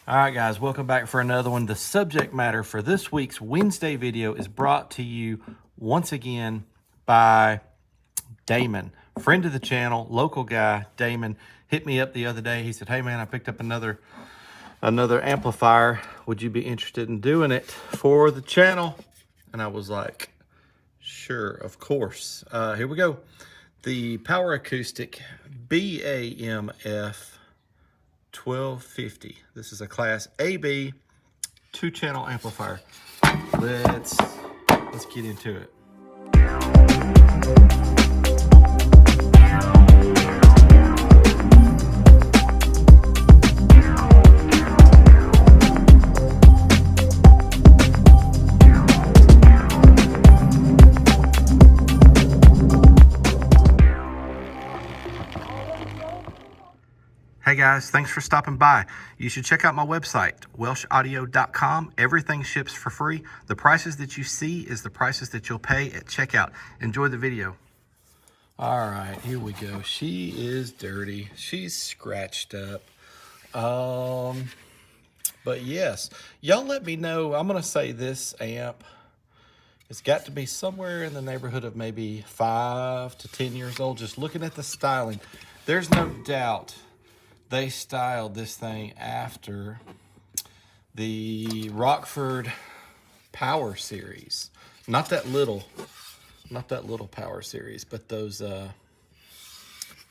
All right, guys, welcome back for another one. The subject matter for this week's Wednesday video is brought to you once again by Damon, friend of the channel, local guy. Damon hit me up the other day. He said, "Hey man, I picked up another amplifier. Would you be interested in doing it for the channel?" And I was like, "Sure, of course." Here we go. The Power Acoustik BAMF 1250. This is a class AB 2-channel amplifier. Let's get into it. Hey guys, thanks for stopping by. You should check out my website, welshaudio.com. Everything ships for free. The prices that you see is the prices that you'll pay at checkout. Enjoy the video. All right, here we go. She is dirty. She's scratched up. But yes, y'all let me know. I'm gonna say this amp, it's got to be somewhere in the neighborhood of maybe 5 to 10 years old. Just looking at the styling, there's no doubt they styled this thing after the Rockford Power Series. Not that little Power Series, but those other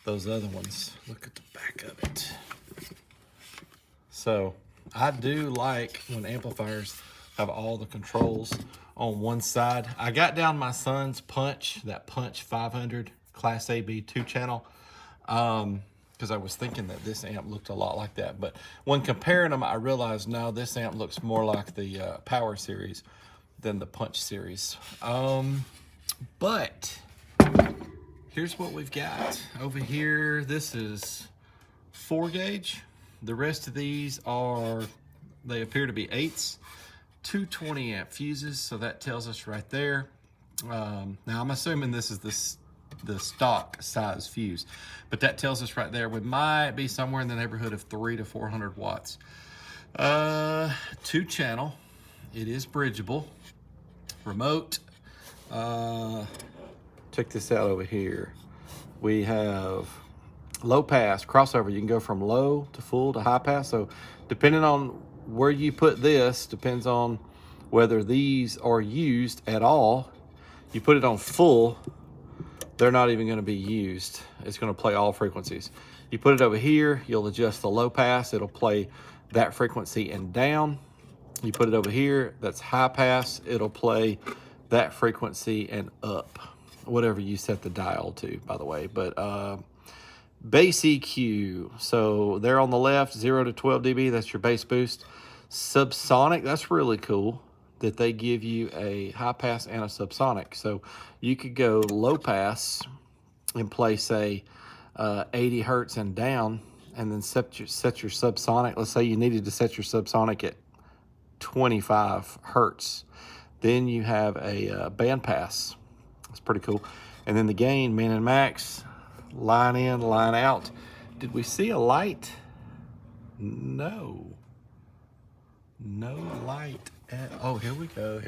ones. Look at the back of it. So I do like when amplifiers have all the controls on one side. I got down my son's Punch, that Punch 500 Class AB 2-channel, because I was thinking that this amp looked a lot like that. But when comparing them, I realized now this amp looks more like the Power Series than the Punch Series. But here's what we've got over here. This is 4 gauge. The rest of these they appear to be 8s. 220 amp fuses, so that tells us right there. Now I'm assuming this is the stock size fuse, but that tells us right there we might be somewhere in the neighborhood of 300 to 400 watts. 2-channel. It is bridgeable. Remote. Check this out over here. We have low pass, crossover. You can go from low to full to high pass. So depending on where you put this, depends on whether these are used at all. You put it on full, they're not even going to be used. It's going to play all frequencies. You put it over here, you'll adjust the low pass. It'll play that frequency and down. You put it over here, that's high pass. It'll play that frequency and up, whatever you set the dial to, by the way. But bass EQ, so there on the left, 0 to 12 dB, that's your bass boost. Subsonic, that's really cool that they give you a high pass and a subsonic. So you could go low pass and play, say, 80 hertz and down, and then set your subsonic. Let's say you needed to set your subsonic at 25 hertz. Then you have a band pass. That's pretty cool. And then the gain, min and max, line in, line out. Did we see a light? No light at, oh, here we go.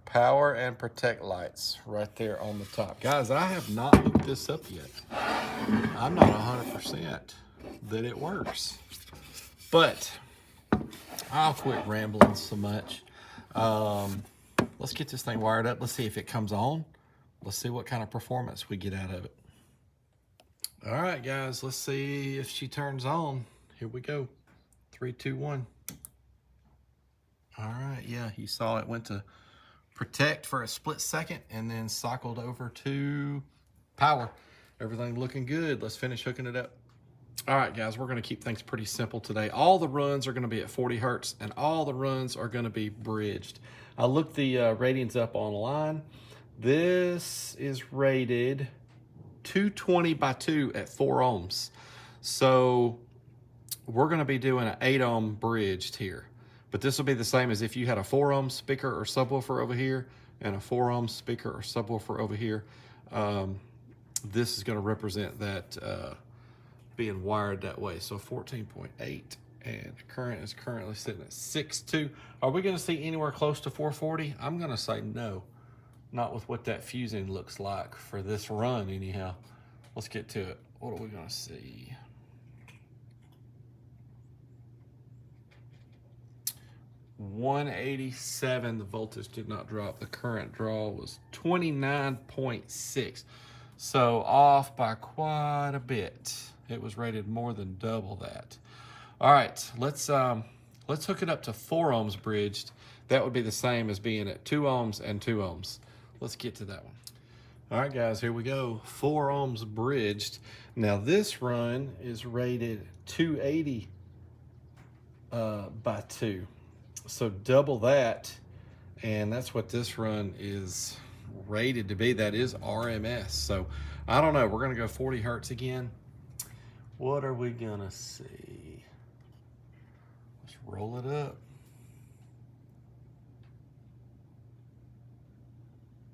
Power and protect lights right there on the top. Guys, I have not hooked this up yet. I'm not 100% that it works, but I'll quit rambling so much. Let's get this thing wired up. Let's see if it comes on. Let's see what kind of performance we get out of it. All right, guys, let's see if she turns on. Here we go. 3, 2, 1. All right, yeah, you saw it went to protect for a split second and then cycled over to power. Everything looking good. Let's finish hooking it up. All right, guys, we're going to keep things pretty simple today. All the runs are going to be at 40 hertz, and all the runs are going to be bridged. I looked the ratings up online. This is rated 220 by 2 at 4 ohms. So we're going to be doing an 8 ohm bridged here. But this will be the same as if you had a 4 ohm speaker or subwoofer over here and a 4 ohm speaker or subwoofer over here. This is going to represent that being wired that way. So 14.8, and the current is currently sitting at 6.2. Are we gonna see anywhere close to 440? I'm gonna say no. Not with what that fusing looks like for this run anyhow. Let's get to it. What are we gonna see? 187, the voltage did not drop. The current draw was 29.6. So off by quite a bit. It was rated more than double that. All right, let's hook it up to 4 ohms bridged. That would be the same as being at 2 ohms and 2 ohms. Let's get to that one. All right, guys, here we go. 4 ohms bridged. Now this run is rated 280 by 2. So double that, and that's what this run is rated to be. That is RMS. So I don't know. We're going to go 40 hertz again. What are we going to see? Let's roll it up.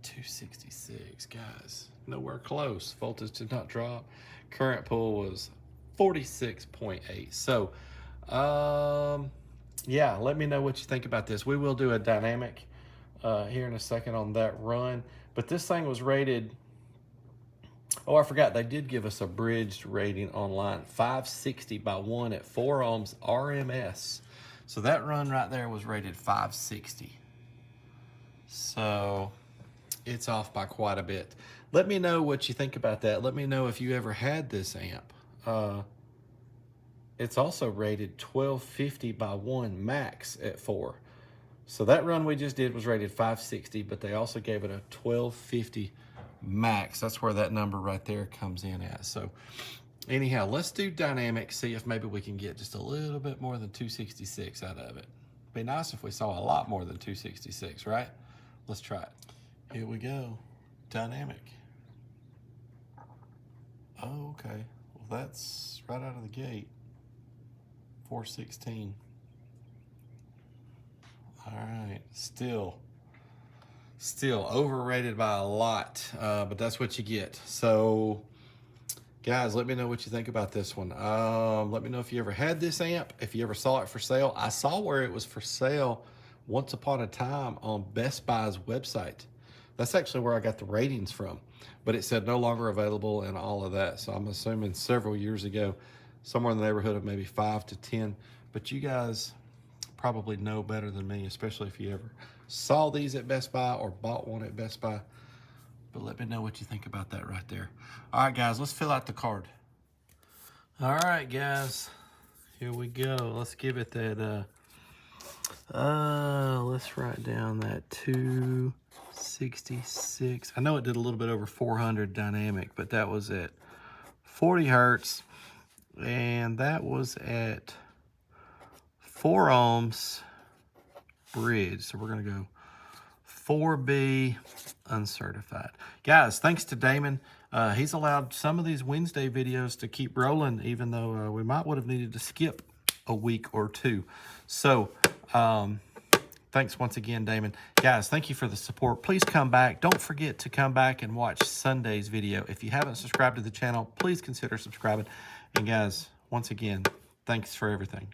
266, guys. Nowhere close. Voltage did not drop. Current pull was 46.8. So, yeah, let me know what you think about this. We will do a dynamic here in a second on that run. But this thing was rated, oh, I forgot, they did give us a bridged rating online, 560 by 1 at 4 ohms RMS. So that run right there was rated 560. So it's off by quite a bit. Let me know what you think about that. Let me know if you ever had this amp. It's also rated 1250 by 1 max at 4. So that run we just did was rated 560, but they also gave it a 1250 max. That's where that number right there comes in at. So anyhow, let's do dynamic, see if maybe we can get just a little bit more than 266 out of it. Be nice if we saw a lot more than 266, right? Let's try it. Here we go. Dynamic. Oh, okay. Well, that's right out of the gate. 416. All right, still overrated by a lot, but that's what you get. So guys, let me know what you think about this one. Let me know if you ever had this amp, if you ever saw it for sale. I saw where it was for sale once upon a time on Best Buy's website. That's actually where I got the ratings from, but it said no longer available and all of that. So I'm assuming several years ago, somewhere in the neighborhood of maybe 5 to 10, but you guys probably know better than me, especially if you ever saw these at Best Buy or bought one at Best Buy. But let me know what you think about that right there. All right, guys, let's fill out the card. All right, guys, here we go. Let's give it that, let's write down that 266. I know it did a little bit over 400 dynamic, but that was at 40 hertz. And that was at 4 ohms bridge. So we're going to go 4B uncertified. Guys, thanks to Damon. He's allowed some of these Wednesday videos to keep rolling, even though we might would have needed to skip a week or two. So thanks once again, Damon. Guys, thank you for the support. Please come back. Don't forget to come back and watch Sunday's video. If you haven't subscribed to the channel, please consider subscribing. And guys, once again, thanks for everything.